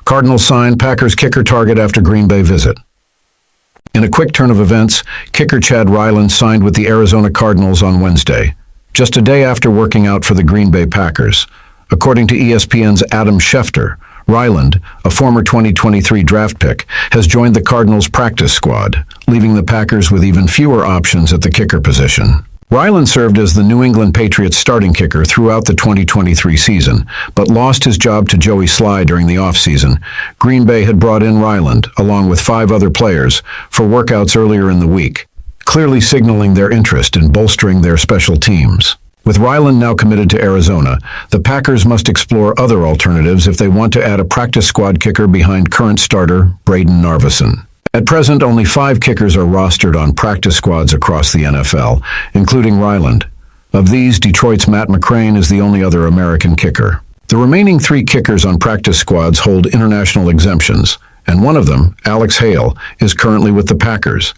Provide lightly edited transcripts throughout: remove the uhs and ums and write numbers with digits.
Cardinals sign Packers kicker target after Green Bay visit. In a quick turn of events, kicker Chad Ryland signed with the Arizona Cardinals on Wednesday, just a day after working out for the Green Bay Packers. According to ESPN's Adam Schefter, Ryland, a former 2023 draft pick, has joined the Cardinals practice squad, leaving the Packers with even fewer options at the kicker position. Ryland served as the New England Patriots starting kicker throughout the 2023 season, but lost his job to Joey Sly during the offseason. Green Bay had brought in Ryland, along with 5 other players, for workouts earlier in the week, clearly signaling their interest in bolstering their special teams. With Ryland now committed to Arizona, the Packers must explore other alternatives if they want to add a practice squad kicker behind current starter Brayden Narveson. At present, only 5 kickers are rostered on practice squads across the NFL, including Ryland. Of these, Detroit's Matt McCrane is the only other American kicker. The remaining 3 kickers on practice squads hold international exemptions, and one of them, Alex Hale, is currently with the Packers.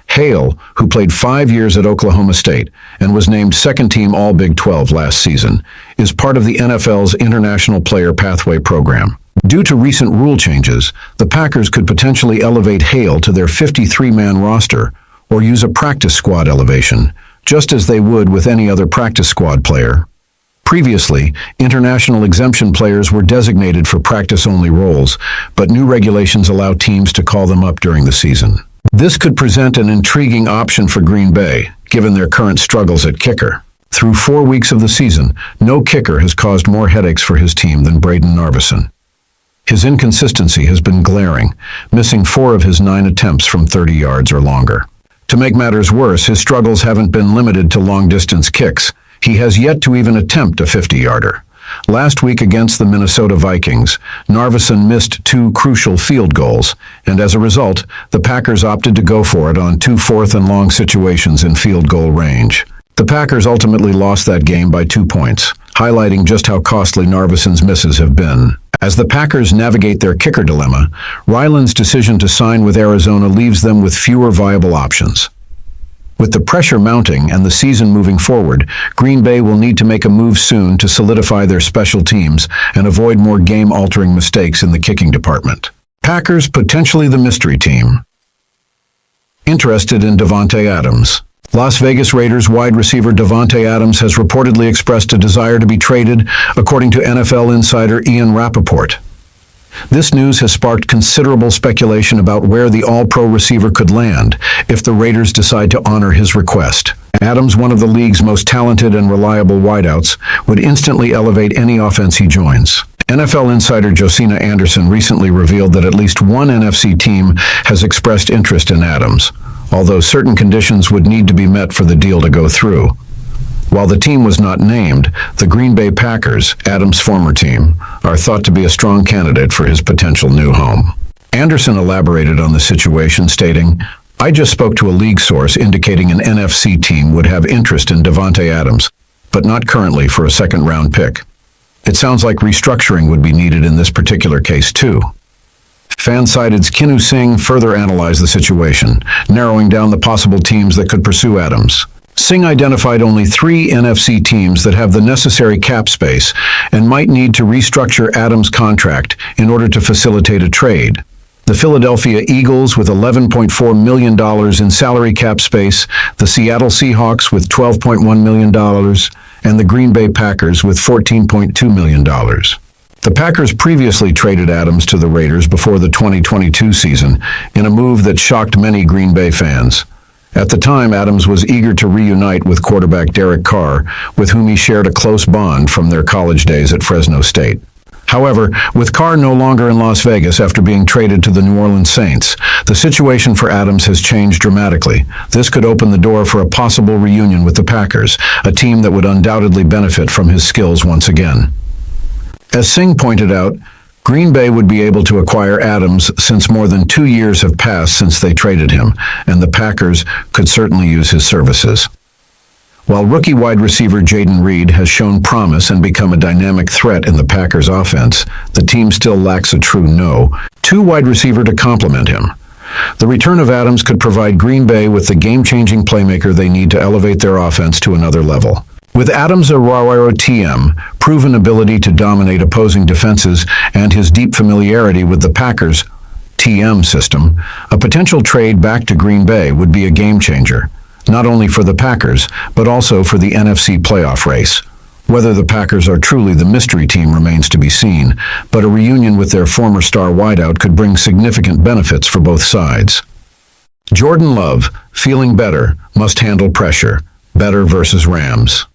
Hale, who played 5 years at Oklahoma State and was named second-team All-Big 12 last season, is part of the NFL's International Player Pathway program. Due to recent rule changes, the Packers could potentially elevate Hale to their 53-man roster or use a practice squad elevation, just as they would with any other practice squad player. Previously, international exemption players were designated for practice-only roles, but new regulations allow teams to call them up during the season. This could present an intriguing option for Green Bay, given their current struggles at kicker. Through 4 weeks of the season, no kicker has caused more headaches for his team than Brayden Narveson. His inconsistency has been glaring, missing 4 of his 9 attempts from 30 yards or longer. To make matters worse, his struggles haven't been limited to long-distance kicks. He has yet to even attempt a 50-yarder. Last week against the Minnesota Vikings, Narveson missed 2 crucial field goals, and as a result, the Packers opted to go for it on 2 fourth-and-long situations in field goal range. The Packers ultimately lost that game by 2 points, highlighting just how costly Narveson's misses have been. As the Packers navigate their kicker dilemma, Ryland's decision to sign with Arizona leaves them with fewer viable options. With the pressure mounting and the season moving forward, Green Bay will need to make a move soon to solidify their special teams and avoid more game-altering mistakes in the kicking department. Packers potentially the mystery team. Interested in Davante Adams. Las Vegas Raiders wide receiver Davante Adams has reportedly expressed a desire to be traded, according to NFL insider Ian Rappaport. This news has sparked considerable speculation about where the all-pro receiver could land if the Raiders decide to honor his request. Adams, one of the league's most talented and reliable wideouts, would instantly elevate any offense he joins. NFL insider Josina Anderson recently revealed that at least one NFC team has expressed interest in Adams, although certain conditions would need to be met for the deal to go through. While the team was not named, the Green Bay Packers, Adams' former team, are thought to be a strong candidate for his potential new home. Anderson elaborated on the situation, stating, "I just spoke to a league source indicating an NFC team would have interest in Davante Adams, but not currently for a second-round pick. It sounds like restructuring would be needed in this particular case, too." Fansided's Kinu Singh further analyzed the situation, narrowing down the possible teams that could pursue Adams. Singh identified only 3 NFC teams that have the necessary cap space and might need to restructure Adams' contract in order to facilitate a trade. The Philadelphia Eagles with $11.4 million in salary cap space, the Seattle Seahawks with $12.1 million, and the Green Bay Packers with $14.2 million. The Packers previously traded Adams to the Raiders before the 2022 season in a move that shocked many Green Bay fans. At the time, Adams was eager to reunite with quarterback Derek Carr, with whom he shared a close bond from their college days at Fresno State. However, with Carr no longer in Las Vegas after being traded to the New Orleans Saints, the situation for Adams has changed dramatically. This could open the door for a possible reunion with the Packers, a team that would undoubtedly benefit from his skills once again. As Singh pointed out, Green Bay would be able to acquire Adams since more than 2 years have passed since they traded him, and the Packers could certainly use his services. While rookie wide receiver Jayden Reed has shown promise and become a dynamic threat in the Packers' offense, the team still lacks a true no-2 wide receiver to complement him. The return of Adams could provide Green Bay with the game-changing playmaker they need to elevate their offense to another level. With Adams Arroyo TM, proven ability to dominate opposing defenses, and his deep familiarity with the Packers' TM system, a potential trade back to Green Bay would be a game-changer, not only for the Packers, but also for the NFC playoff race. Whether the Packers are truly the mystery team remains to be seen, but a reunion with their former star wideout could bring significant benefits for both sides. Jordan Love, feeling better, must handle pressure. Better versus Rams.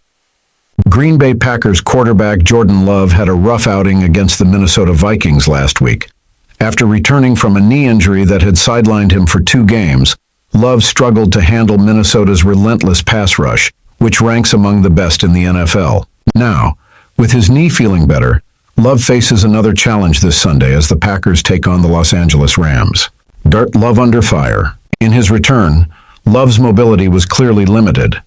Green Bay Packers quarterback Jordan Love had a rough outing against the Minnesota Vikings last week. After returning from a knee injury that had sidelined him for 2 games, Love struggled to handle Minnesota's relentless pass rush, which ranks among the best in the NFL. Now, with his knee feeling better, Love faces another challenge this Sunday as the Packers take on the Los Angeles Rams. Love under fire. In his return, Love's mobility was clearly limited.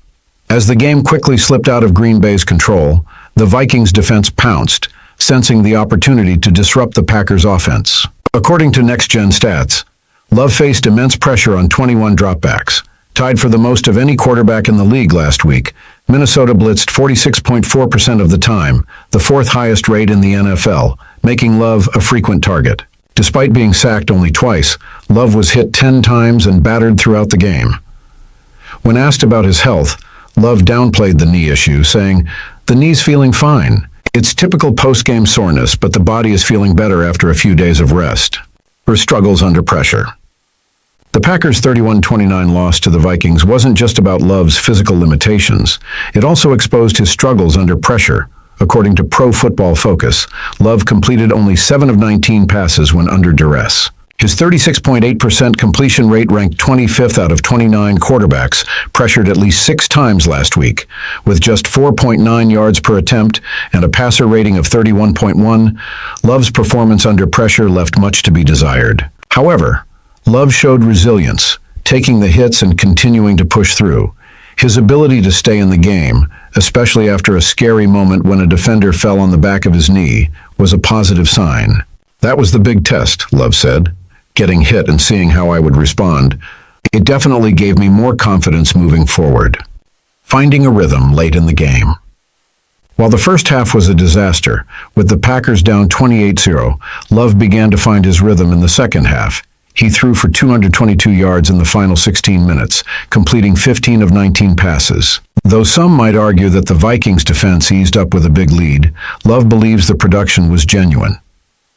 As the game quickly slipped out of Green Bay's control, the Vikings' defense pounced, sensing the opportunity to disrupt the Packers' offense. According to Next Gen Stats, Love faced immense pressure on 21 dropbacks. Tied for the most of any quarterback in the league last week, Minnesota blitzed 46.4% of the time, the 4th highest rate in the NFL, making Love a frequent target. Despite being sacked only twice, Love was hit 10 times and battered throughout the game. When asked about his health, Love downplayed the knee issue, saying, "The knee's feeling fine. It's typical post-game soreness, but the body is feeling better after a few days of rest." Her struggles under pressure. The Packers' 31-29 loss to the Vikings wasn't just about Love's physical limitations. It also exposed his struggles under pressure. According to Pro Football Focus, Love completed only 7 of 19 passes when under duress. His 36.8% completion rate ranked 25th out of 29 quarterbacks, pressured at least 6 times last week. With just 4.9 yards per attempt and a passer rating of 31.1, Love's performance under pressure left much to be desired. However, Love showed resilience, taking the hits and continuing to push through. His ability to stay in the game, especially after a scary moment when a defender fell on the back of his knee, was a positive sign. "That was the big test," Love said. "Getting hit and seeing how I would respond. It definitely gave me more confidence moving forward." Finding a rhythm late in the game. While the first half was a disaster, with the Packers down 28-0, Love began to find his rhythm in the second half. He threw for 222 yards in the final 16 minutes, completing 15 of 19 passes. Though some might argue that the Vikings' defense eased up with a big lead, Love believes the production was genuine.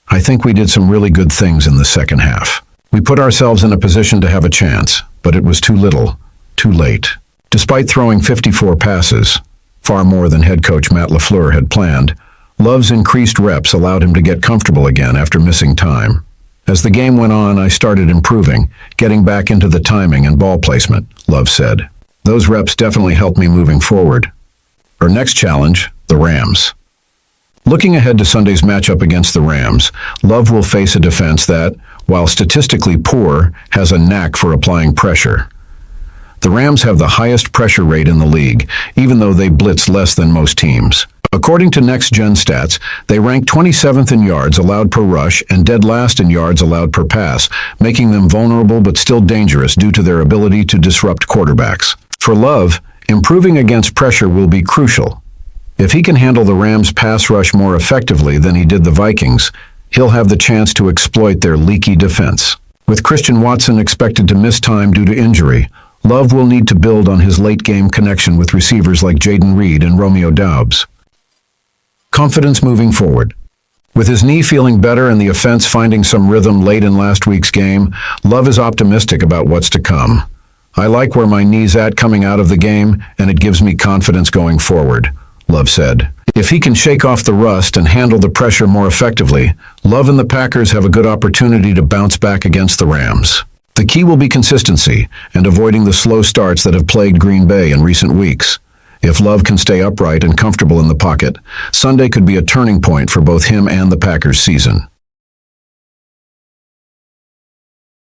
"I think we did some really good things in the second half. We put ourselves in a position to have a chance, but it was too little, too late." Despite throwing 54 passes, far more than head coach Matt LaFleur had planned, Love's increased reps allowed him to get comfortable again after missing time. "As the game went on, I started improving, getting back into the timing and ball placement," Love said. "Those reps definitely helped me moving forward." Our next challenge, the Rams. Looking ahead to Sunday's matchup against the Rams, Love will face a defense that, while statistically poor, has a knack for applying pressure. The Rams have the highest pressure rate in the league, even though they blitz less than most teams. According to Next Gen Stats, they rank 27th in yards allowed per rush and dead last in yards allowed per pass, making them vulnerable but still dangerous due to their ability to disrupt quarterbacks. For Love, improving against pressure will be crucial. If he can handle the Rams' pass rush more effectively than he did the Vikings, he'll have the chance to exploit their leaky defense. With Christian Watson expected to miss time due to injury, Love will need to build on his late-game connection with receivers like Jaden Reed and Romeo Doubs. Confidence moving forward. With his knee feeling better and the offense finding some rhythm late in last week's game, Love is optimistic about what's to come. "I like where my knee's at coming out of the game, and it gives me confidence going forward," Love said. If he can shake off the rust and handle the pressure more effectively, Love and the Packers have a good opportunity to bounce back against the Rams. The key will be consistency and avoiding the slow starts that have plagued Green Bay in recent weeks. If Love can stay upright and comfortable in the pocket, Sunday could be a turning point for both him and the Packers' season.